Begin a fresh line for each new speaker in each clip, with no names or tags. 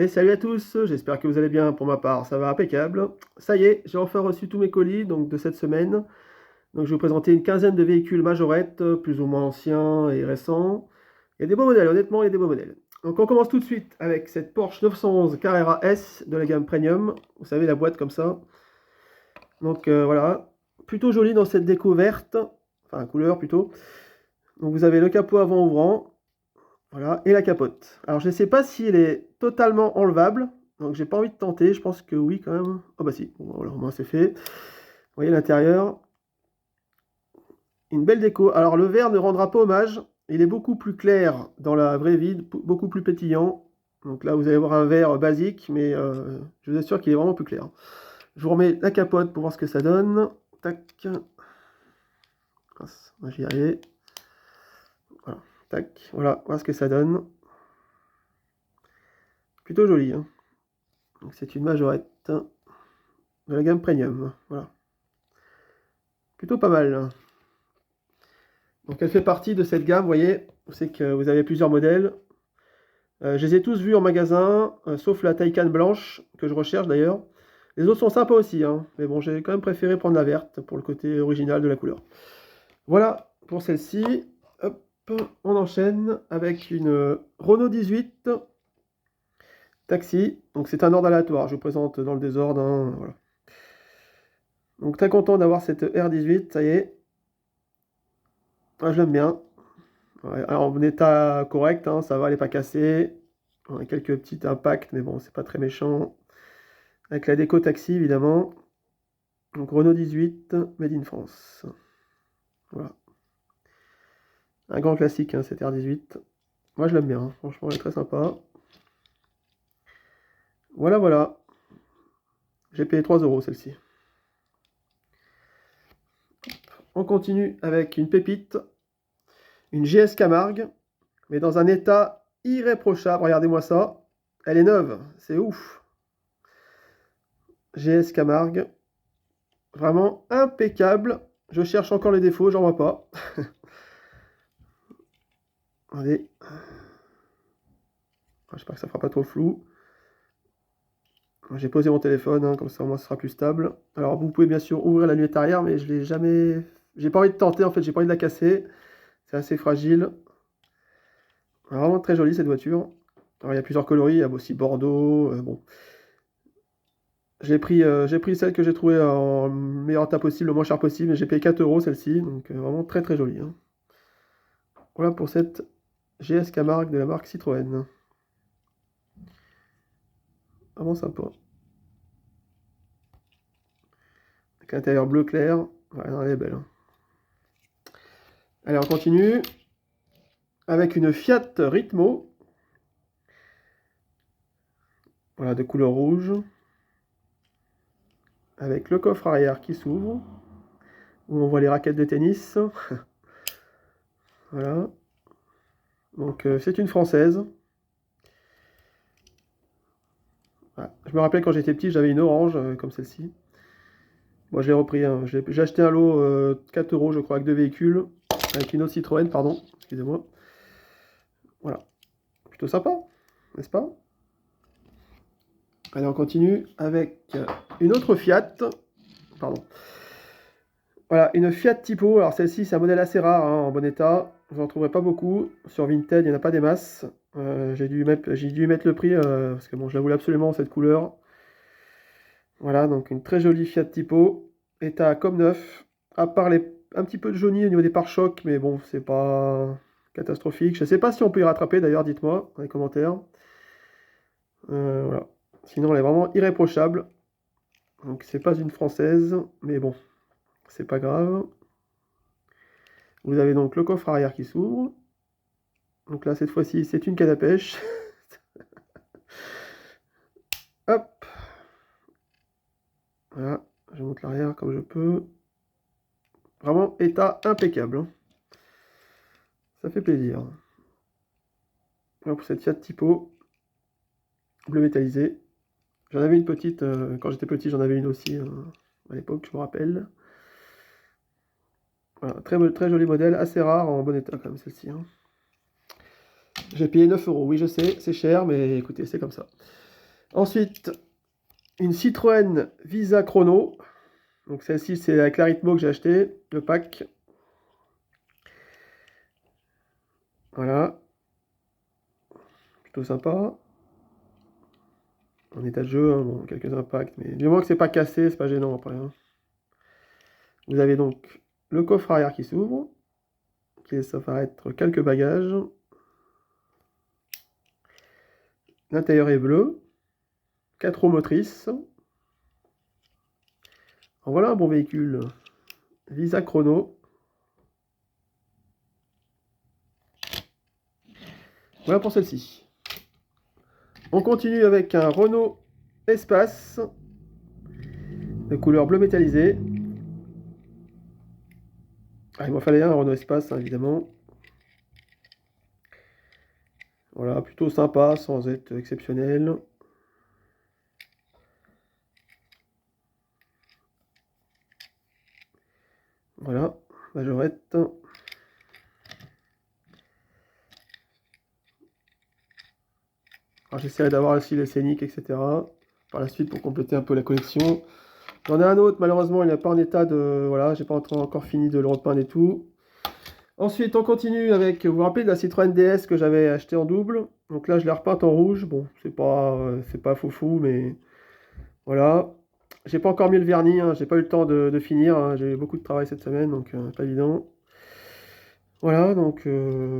Et salut à tous, j'espère que vous allez bien. Pour ma part, ça va impeccable. Ça y est, j'ai enfin reçu tous mes colis donc de cette semaine. Donc je vais vous présenter une quinzaine de véhicules majorettes, plus ou moins anciens et récents. Il y a des beaux modèles, honnêtement, il y a des beaux modèles. Donc on commence tout de suite avec cette Porsche 911 Carrera S de la gamme Premium. Vous savez, la boîte comme ça. Donc voilà, plutôt jolie dans cette déco verte, enfin couleur plutôt. Donc vous avez le capot avant ouvrant. Voilà, et la capote. Alors je ne sais pas si elle est totalement enlevable, donc j'ai pas envie de tenter, je pense que oui quand même. Oh bah si, bon, voilà, au moins c'est fait. Vous voyez l'intérieur, une belle déco. Alors le verre ne rendra pas hommage, il est beaucoup plus clair dans la vraie vie, beaucoup plus pétillant. Donc là vous allez voir un verre basique, mais je vous assure qu'il est vraiment plus clair. Je vous remets la capote pour voir ce que ça donne. Tac. Mince, j'y arrive. Voilà, tac, voilà, voir ce que ça donne. Plutôt joli, hein. Donc c'est une majorette de la gamme Premium. Voilà. Plutôt pas mal. Donc elle fait partie de cette gamme, vous voyez. C'est que vous avez plusieurs modèles. Je les ai tous vus en magasin, sauf la Taycan blanche, que je recherche d'ailleurs. Les autres sont sympas aussi, hein. Mais bon, j'ai quand même préféré prendre la verte pour le côté original de la couleur. Voilà pour celle-ci. Hop, on enchaîne avec une Renault 18 Taxi. Donc c'est un ordre aléatoire, je vous présente dans le désordre, hein, voilà. Donc très content d'avoir cette R18, ça y est. Ah, je l'aime bien. Ouais, alors en état correct, hein, ça va, elle n'est pas cassée. On a quelques petits impacts, mais bon, c'est pas très méchant. Avec la déco taxi, évidemment. Donc Renault 18, Made in France. Voilà. Un grand classique, hein, cette R18. Moi, je l'aime bien, hein. Franchement, elle est très sympa. Voilà, voilà. J'ai payé 3 euros celle-ci. On continue avec une pépite, une GS Camargue, mais dans un état irréprochable. Regardez-moi ça. Elle est neuve, c'est ouf. GS Camargue, vraiment impeccable. Je cherche encore les défauts, j'en vois pas. Allez. J'espère que ça fera pas trop flou. J'ai posé mon téléphone, hein, comme ça au moins ce sera plus stable. Alors vous pouvez bien sûr ouvrir la lunette arrière, mais je l'ai jamais... J'ai pas envie de tenter en fait, j'ai pas envie de la casser. C'est assez fragile. Vraiment très jolie cette voiture. Alors il y a plusieurs coloris, il y a aussi Bordeaux. Bon. J'ai pris celle que j'ai trouvée en meilleur état possible, le moins cher possible, et j'ai payé 4 euros celle-ci, donc vraiment très très jolie, hein. Voilà pour cette GS Camargue de la marque Citroën. Vraiment sympa. Avec un intérieur bleu clair. Ouais, elle est belle, hein. Allez, on continue avec une Fiat Ritmo. Voilà, de couleur rouge. Avec le coffre arrière qui s'ouvre. Où on voit les raquettes de tennis. Voilà. Donc c'est une française. Voilà. Je me rappelle quand j'étais petit, j'avais une orange comme celle-ci. Moi, je l'ai repris, hein. J'ai acheté un lot 4 euros, je crois, avec deux véhicules. Avec une autre Citroën, pardon. Excusez-moi. Voilà. Plutôt sympa, n'est-ce pas? Allez, on continue avec une autre Fiat. Pardon. Voilà, une Fiat Tipo. Alors celle-ci, c'est un modèle assez rare, hein, en bon état. Vous n'en trouverez pas beaucoup. Sur Vinted, il n'y en a pas des masses. J'ai dû mettre le prix parce que bon, je la voulais absolument cette couleur. Voilà, donc une très jolie Fiat Tipo. État comme neuf. À part un petit peu de jauni au niveau des pare-chocs, mais bon, c'est pas catastrophique. Je ne sais pas si on peut y rattraper d'ailleurs, dites-moi dans les commentaires. Voilà. Sinon, elle est vraiment irréprochable. Donc c'est pas une française, mais bon, c'est pas grave. Vous avez donc le coffre arrière qui s'ouvre. Donc là, cette fois-ci, c'est une canne à pêche. Hop. Voilà, je monte l'arrière comme je peux. Vraiment, état impeccable, hein. Ça fait plaisir. Voilà pour cette Fiat Tipo. Bleu métallisé. J'en avais une petite, quand j'étais petit, j'en avais une aussi à l'époque, je me rappelle. Voilà, très joli modèle, assez rare, en bon état quand même celle-ci, hein. J'ai payé 9 euros, oui je sais, c'est cher, mais écoutez, c'est comme ça. Ensuite, une Citroën Visa Chrono. Donc celle-ci, c'est avec l'Aritmo que j'ai acheté, le pack. Voilà. Plutôt sympa. En état de jeu, hein, bon, quelques impacts, mais du moins que c'est pas cassé, c'est pas gênant après, hein. Vous avez donc le coffre arrière qui s'ouvre, qui laisse apparaître quelques bagages. L'intérieur est bleu. 4 roues motrices. En voilà un bon véhicule. Visa Chrono. Voilà pour celle-ci. On continue avec un Renault Espace de couleur bleu métallisé. Ah, il m'en fallait un Renault Espace, hein, évidemment. Voilà, plutôt sympa, sans être exceptionnel. Voilà, majorette. Alors j'essaierai d'avoir aussi les scéniques, etc. par la suite pour compléter un peu la collection. J'en ai un autre, malheureusement il n'est pas en état de... Voilà, j'ai pas encore fini de le repeindre et tout. Ensuite on continue avec, vous vous rappelez de la Citroën DS que j'avais acheté en double. Donc là je l'ai repeinte en rouge, bon c'est pas foufou mais voilà. J'ai pas encore mis le vernis, hein, j'ai pas eu le temps de finir, hein, j'ai eu beaucoup de travail cette semaine donc pas évident. Voilà, donc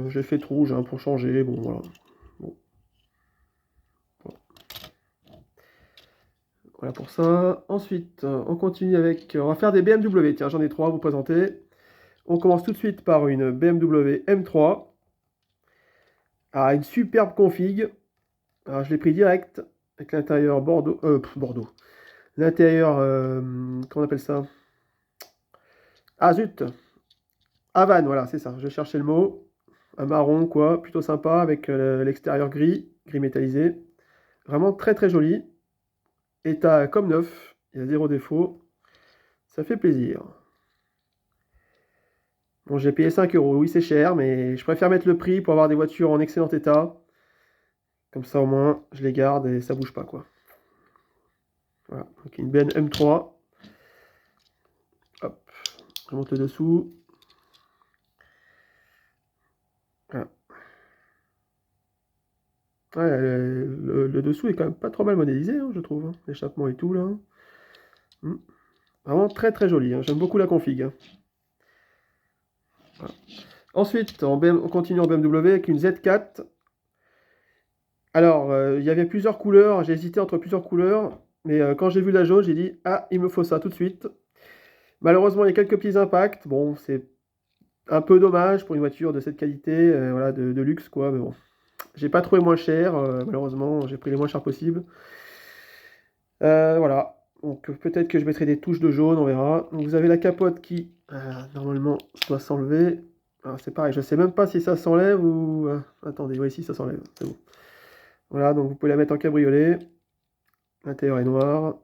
j'ai fait tout rouge, hein, pour changer, bon voilà. Bon. Voilà pour ça. Ensuite, on continue avec... On va faire des BMW. Tiens, j'en ai 3 à vous présenter. On commence tout de suite par une BMW M3. Ah, une superbe config. Alors, je l'ai pris direct avec l'intérieur Bordeaux. Bordeaux. L'intérieur... comment on appelle ça? Ah, zut! Havane, voilà, c'est ça. Je cherchais le mot. Un marron, quoi. Plutôt sympa avec l'extérieur gris. Gris métallisé. Vraiment très très joli. État comme neuf. Il y a zéro défaut. Ça fait plaisir. Bon, j'ai payé 5 euros. Oui, c'est cher, mais je préfère mettre le prix pour avoir des voitures en excellent état. Comme ça, au moins, je les garde et ça bouge pas, quoi. Voilà, donc une benne M3. Hop, je monte le dessous. Voilà. Ouais, le dessous est quand même pas trop mal modélisé, hein, je trouve, hein. L'échappement et tout, là. Vraiment très très joli, hein. J'aime beaucoup la config, hein. Voilà. Ensuite, on continue en BMW avec une Z4. Alors, il y avait plusieurs couleurs, j'ai hésité entre plusieurs couleurs, mais quand j'ai vu la jaune, j'ai dit « Ah, il me faut ça tout de suite ». Malheureusement, il y a quelques petits impacts. Bon, c'est un peu dommage pour une voiture de cette qualité, voilà, de luxe, quoi. Mais bon, j'ai pas trouvé moins cher, malheureusement, j'ai pris les moins chers possibles. Voilà, donc peut-être que je mettrai des touches de jaune, on verra. Donc, vous avez la capote qui, normalement, doit s'enlever. Alors, c'est pareil, je sais même pas si ça s'enlève ou... attendez, oui, si, ça s'enlève, c'est bon. Voilà, donc vous pouvez la mettre en cabriolet. L'intérieur est noir.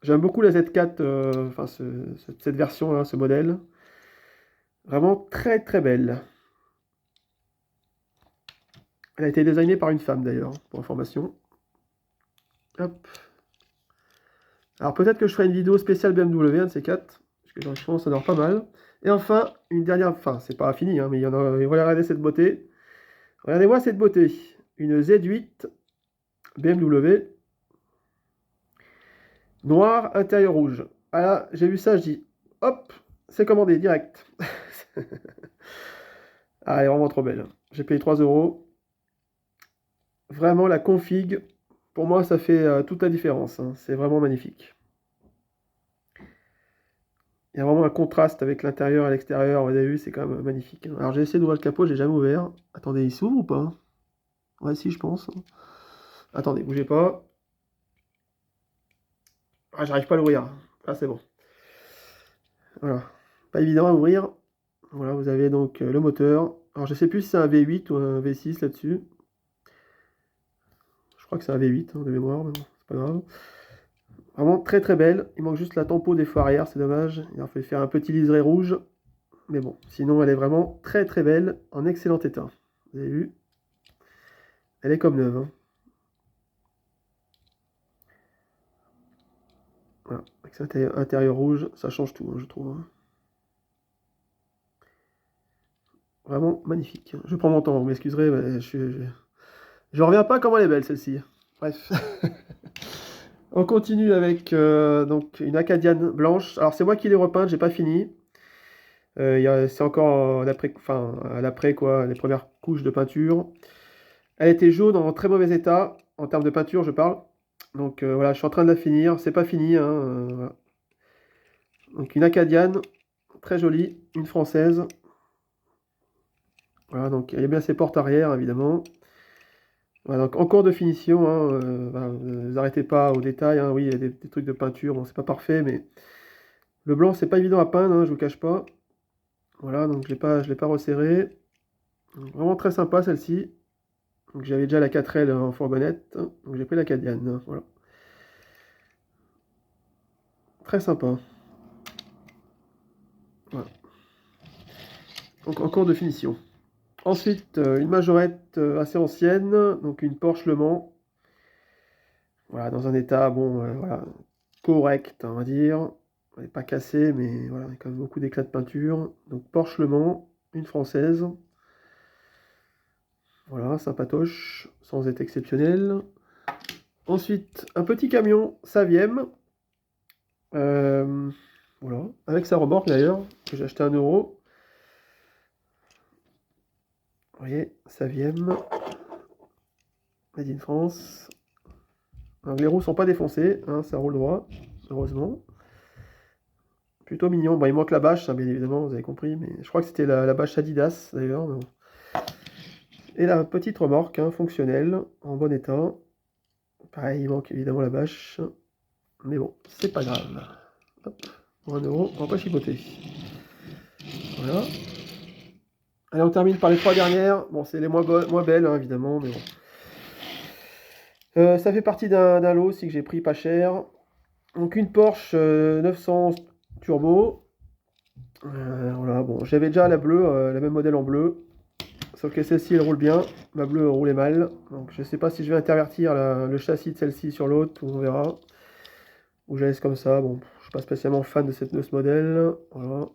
J'aime beaucoup la Z4, enfin cette version-là, ce modèle. Vraiment très très belle. Elle a été designée par une femme d'ailleurs, pour information. Hop. Alors peut-être que je ferai une vidéo spéciale BMW, un de ces quatre, parce que je pense que ça en aura pas mal. Et enfin, une dernière, enfin c'est pas fini, hein, mais il y en a, regardez cette beauté. Regardez-moi cette beauté. Une Z8 BMW. Noir, intérieur rouge. Voilà, j'ai vu ça, je dis, hop, c'est commandé, direct. Ah, elle est vraiment trop belle. J'ai payé 3 euros. Vraiment, la config, pour moi, ça fait toute la différence, hein. C'est vraiment magnifique. Il y a vraiment un contraste avec l'intérieur et l'extérieur. Vous avez vu, c'est quand même magnifique, hein. Alors, j'ai essayé d'ouvrir le capot, j'ai jamais ouvert. Attendez, il s'ouvre ou pas? Ouais, si, je pense. Attendez, bougez pas. Ah, j'arrive pas à l'ouvrir. Ah, c'est bon. Voilà. Pas évident à ouvrir. Voilà, vous avez donc le moteur. Alors, je sais plus si c'est un V8 ou un V6 là-dessus. Je crois que c'est un V8, hein, de mémoire, mais bon, c'est pas grave. Vraiment très très belle. Il manque juste la tempo des phares arrière, c'est dommage. Il a fallu faire un petit liseré rouge. Mais bon, sinon elle est vraiment très très belle, en excellent état. Vous avez vu? Elle est comme neuve, hein. avec cet intérieur rouge, ça change tout, hein, je trouve. Vraiment magnifique. Je prends mon temps, vous m'excuserez, mais je reviens pas comment elle est belle celle-ci. Bref. On continue avec donc une acadiane blanche. Alors c'est moi qui l'ai repeinte, j'ai pas fini. C'est encore à l'après quoi, les premières couches de peinture. Elle était jaune en très mauvais état, en termes de peinture je parle. Donc voilà, je suis en train de la finir. C'est pas fini, hein, voilà. Donc une acadiane, très jolie, une française. Voilà, donc il y a bien ses portes arrière évidemment. Voilà, donc en cours de finition, hein, voilà, ne vous arrêtez pas au détail, hein, oui, il y a des trucs de peinture, bon c'est pas parfait, mais le blanc c'est pas évident à peindre, hein, je vous cache pas. Voilà, donc je l'ai pas resserré. Donc, vraiment très sympa celle-ci. Donc j'avais déjà la 4L en fourgonnette, donc j'ai pris la Cadiane, voilà. Très sympa. Voilà. Donc en cours de finition. Ensuite, une majorette assez ancienne, donc une Porsche Le Mans. Voilà, dans un état, bon, voilà, correct, on va dire. Elle n'est pas cassée, mais voilà, il y a quand même beaucoup d'éclats de peinture. Donc Porsche Le Mans, une française. Voilà, sympatoche, sans être exceptionnel. Ensuite, un petit camion Saviem. Voilà, avec sa remorque d'ailleurs, que j'ai acheté à 1 euro. Vous voyez, Saviem, Made in France. Alors, les roues sont pas défoncées, hein, ça roule droit, heureusement. Plutôt mignon. Bon, il manque la bâche, hein, bien évidemment, vous avez compris, mais je crois que c'était la bâche Adidas d'ailleurs. Bon. Et la petite remorque, hein, fonctionnelle, en bon état. Pareil, il manque évidemment la bâche, mais bon, c'est pas grave. Hop, pour 1 euro, on va pas chipoter. Voilà. Allez, on termine par les 3 dernières. Bon, c'est les moins belles, hein, évidemment, mais bon. Ça fait partie d'un lot aussi que j'ai pris pas cher. Donc une Porsche 900 Turbo. Voilà, bon, j'avais déjà la bleue, la même modèle en bleu. Sauf que celle-ci, elle roule bien. Ma bleue roulait mal. Donc je sais pas si je vais intervertir le châssis de celle-ci sur l'autre, on verra. Ou je laisse comme ça. Bon, je suis pas spécialement fan de ce modèle. Voilà.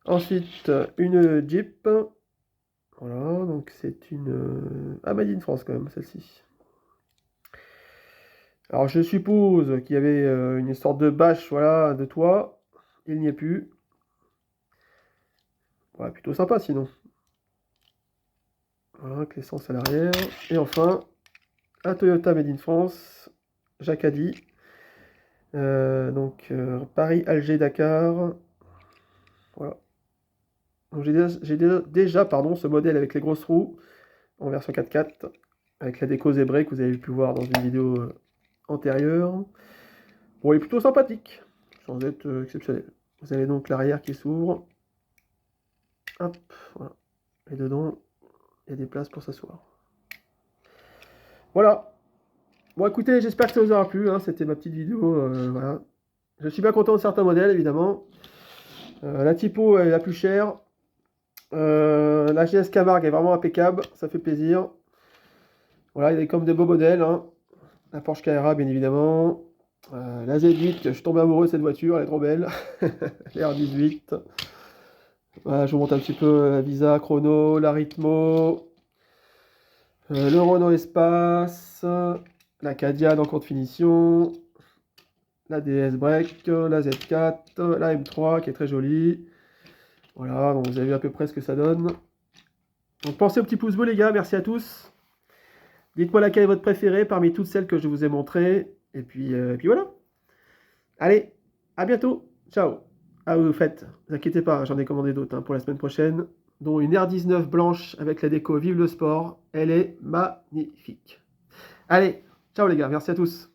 Ensuite, une Jeep. Voilà, donc c'est une Made in France quand même, celle-ci. Alors je suppose qu'il y avait une sorte de bâche, voilà, de toit. Il n'y est plus. Ouais, plutôt sympa sinon. Voilà, avec l'essence à l'arrière. Et enfin, un Toyota Made in France, Jacadi. Donc Paris, Alger, Dakar. Voilà. Donc j'ai déjà pardon, ce modèle avec les grosses roues en version 4x4, avec la déco zébrée que vous avez pu voir dans une vidéo antérieure. Bon, il est plutôt sympathique, sans être exceptionnel. Vous avez donc l'arrière qui s'ouvre. Hop, voilà. Et dedans, il y a des places pour s'asseoir. Voilà. Bon, écoutez, j'espère que ça vous aura plu, hein. C'était ma petite vidéo, voilà. Je suis bien content de certains modèles, évidemment. La typo est la plus chère. La GS Camargue est vraiment impeccable, ça fait plaisir. Voilà, il y a comme des beaux modèles, hein. La Porsche Carrera, bien évidemment. La Z8, je suis tombé amoureux de cette voiture, elle est trop belle. La R18. Voilà, je vous montre un petit peu la Visa, Chrono, la Ritmo, le Renault Espace, la Cadiane en cours de finition, la DS Break, la Z4, la M3 qui est très jolie. Voilà, bon, vous avez vu à peu près ce que ça donne. Donc pensez au petit pouce bleu les gars, merci à tous. Dites-moi laquelle est votre préférée parmi toutes celles que je vous ai montrées. Et puis voilà. Allez, à bientôt. Ciao. Ah oui, au fait, ne vous inquiétez pas, j'en ai commandé d'autres hein, pour la semaine prochaine, dont une R19 blanche avec la déco Vive le sport. Elle est magnifique. Allez, ciao les gars, merci à tous.